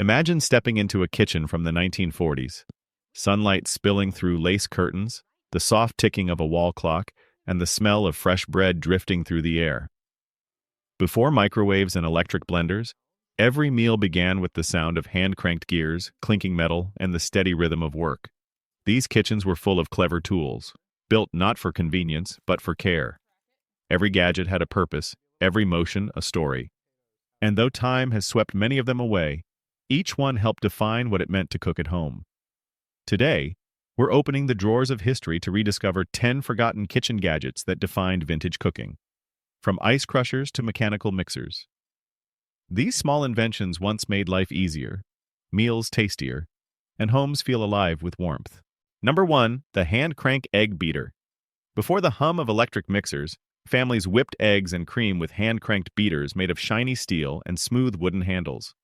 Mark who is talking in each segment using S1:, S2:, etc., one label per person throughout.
S1: Imagine stepping into a kitchen from the 1940s. Sunlight spilling through lace curtains, the soft ticking of a wall clock, and the smell of fresh bread drifting through the air. Before microwaves and electric blenders, every meal began with the sound of hand-cranked gears, clinking metal, and the steady rhythm of work. These kitchens were full of clever tools, built not for convenience, but for care. Every gadget had a purpose, every motion a story. And though time has swept many of them away, each one helped define what it meant to cook at home. Today, we're opening the drawers of history to rediscover 10 forgotten kitchen gadgets that defined vintage cooking. From ice crushers to mechanical mixers. These small inventions once made life easier, meals tastier, and homes feel alive with warmth. Number 1, the hand crank egg beater. Before the hum of electric mixers, families whipped eggs and cream with hand-cranked beaters made of shiny steel and smooth wooden handles.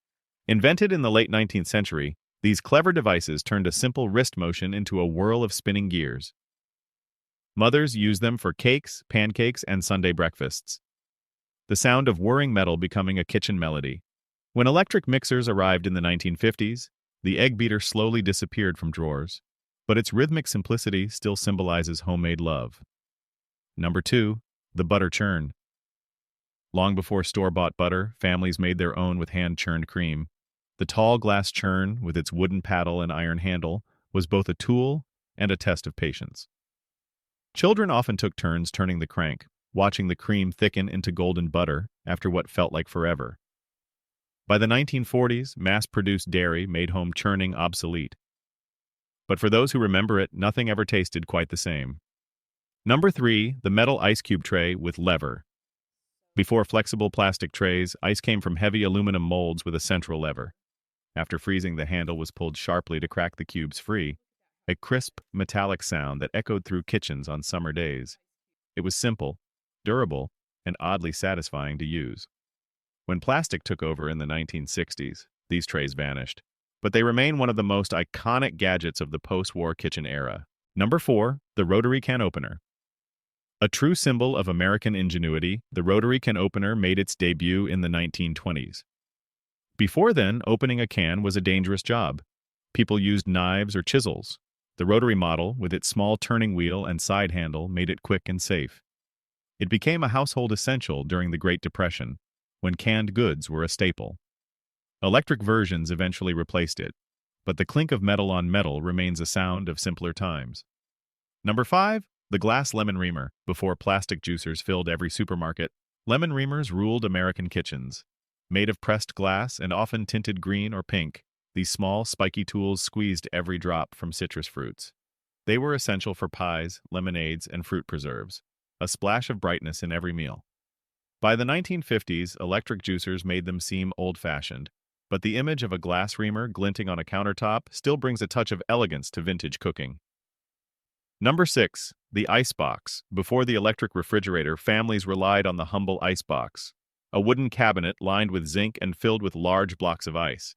S1: Invented in the late 19th century, these clever devices turned a simple wrist motion into a whirl of spinning gears. Mothers used them for cakes, pancakes, and Sunday breakfasts. The sound of whirring metal becoming a kitchen melody. When electric mixers arrived in the 1950s, the egg beater slowly disappeared from drawers, but its rhythmic simplicity still symbolizes homemade love. Number 2, the butter churn. Long before store-bought butter, families made their own with hand-churned cream. The tall glass churn, with its wooden paddle and iron handle, was both a tool and a test of patience. Children often took turns turning the crank, watching the cream thicken into golden butter after what felt like forever. By the 1940s, mass-produced dairy made home churning obsolete. But for those who remember it, nothing ever tasted quite the same. Number 3, the metal ice cube tray with lever. Before flexible plastic trays, ice came from heavy aluminum molds with a central lever. After freezing, the handle was pulled sharply to crack the cubes free, a crisp, metallic sound that echoed through kitchens on summer days. It was simple, durable, and oddly satisfying to use. When plastic took over in the 1960s, these trays vanished, but they remain one of the most iconic gadgets of the post-war kitchen era. Number 4, the rotary can opener. A true symbol of American ingenuity, the rotary can opener made its debut in the 1920s. Before then, opening a can was a dangerous job. People used knives or chisels. The rotary model, with its small turning wheel and side handle, made it quick and safe. It became a household essential during the Great Depression, when canned goods were a staple. Electric versions eventually replaced it, but the clink of metal on metal remains a sound of simpler times. Number 5, the glass lemon reamer. Before plastic juicers filled every supermarket, lemon reamers ruled American kitchens. Made of pressed glass and often tinted green or pink, these small, spiky tools squeezed every drop from citrus fruits. They were essential for pies, lemonades, and fruit preserves, a splash of brightness in every meal. By the 1950s, electric juicers made them seem old-fashioned, but the image of a glass reamer glinting on a countertop still brings a touch of elegance to vintage cooking. Number 6, the icebox. Before the electric refrigerator, families relied on the humble icebox, a wooden cabinet lined with zinc and filled with large blocks of ice.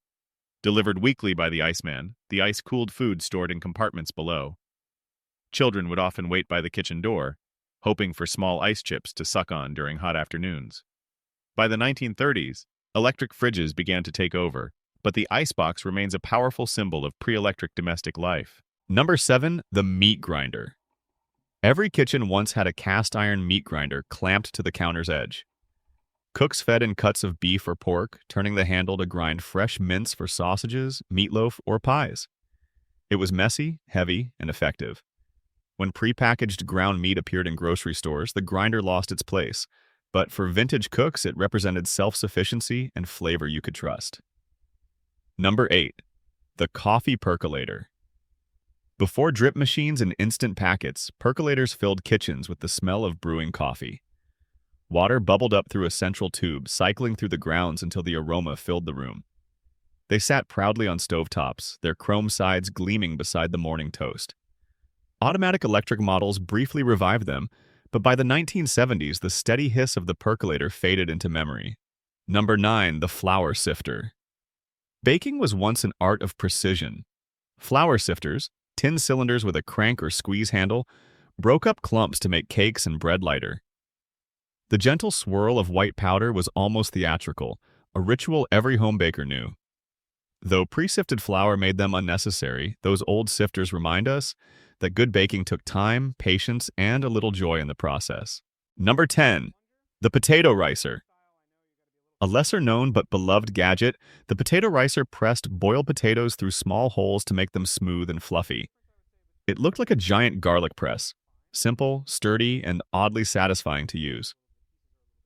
S1: Delivered weekly by the iceman, the ice cooled food stored in compartments below. Children would often wait by the kitchen door, hoping for small ice chips to suck on during hot afternoons. By the 1930s, electric fridges began to take over, but the icebox remains a powerful symbol of pre-electric domestic life. Number 7, the meat grinder. Every kitchen once had a cast iron meat grinder clamped to the counter's edge. Cooks fed in cuts of beef or pork, turning the handle to grind fresh mince for sausages, meatloaf, or pies. It was messy, heavy, and effective. When prepackaged ground meat appeared in grocery stores, the grinder lost its place, but for vintage cooks, it represented self-sufficiency and flavor you could trust. Number 8, the coffee percolator. Before drip machines and instant packets, percolators filled kitchens with the smell of brewing coffee. Water bubbled up through a central tube, cycling through the grounds until the aroma filled the room. They sat proudly on stovetops, their chrome sides gleaming beside the morning toast. Automatic electric models briefly revived them, but by the 1970s, the steady hiss of the percolator faded into memory. Number 9, the flour sifter. Baking was once an art of precision. Flour sifters, tin cylinders with a crank or squeeze handle, broke up clumps to make cakes and bread lighter. The gentle swirl of white powder was almost theatrical, a ritual every home baker knew. Though pre-sifted flour made them unnecessary, those old sifters remind us that good baking took time, patience, and a little joy in the process. Number 10. The potato ricer. A lesser-known but beloved gadget, the potato ricer pressed boiled potatoes through small holes to make them smooth and fluffy. It looked like a giant garlic press, simple, sturdy, and oddly satisfying to use.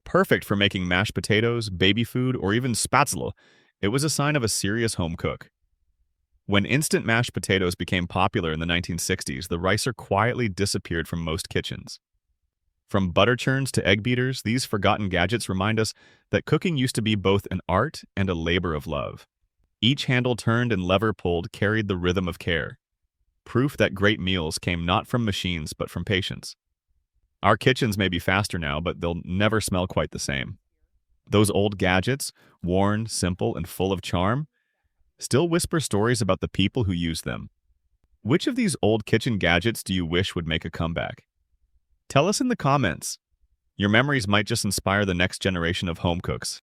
S1: Perfect for making mashed potatoes, baby food, or even spätzle, it was a sign of a serious home cook. When instant mashed potatoes became popular in the 1960s, the ricer quietly disappeared from most kitchens. From butter churns to egg beaters, these forgotten gadgets remind us that cooking used to be both an art and a labor of love. Each handle turned and lever pulled carried the rhythm of care, proof that great meals came not from machines but from patience. Our kitchens may be faster now, but they'll never smell quite the same. Those old gadgets, worn, simple, and full of charm, still whisper stories about the people who used them. Which of these old kitchen gadgets do you wish would make a comeback? Tell us in the comments. Your memories might just inspire the next generation of home cooks.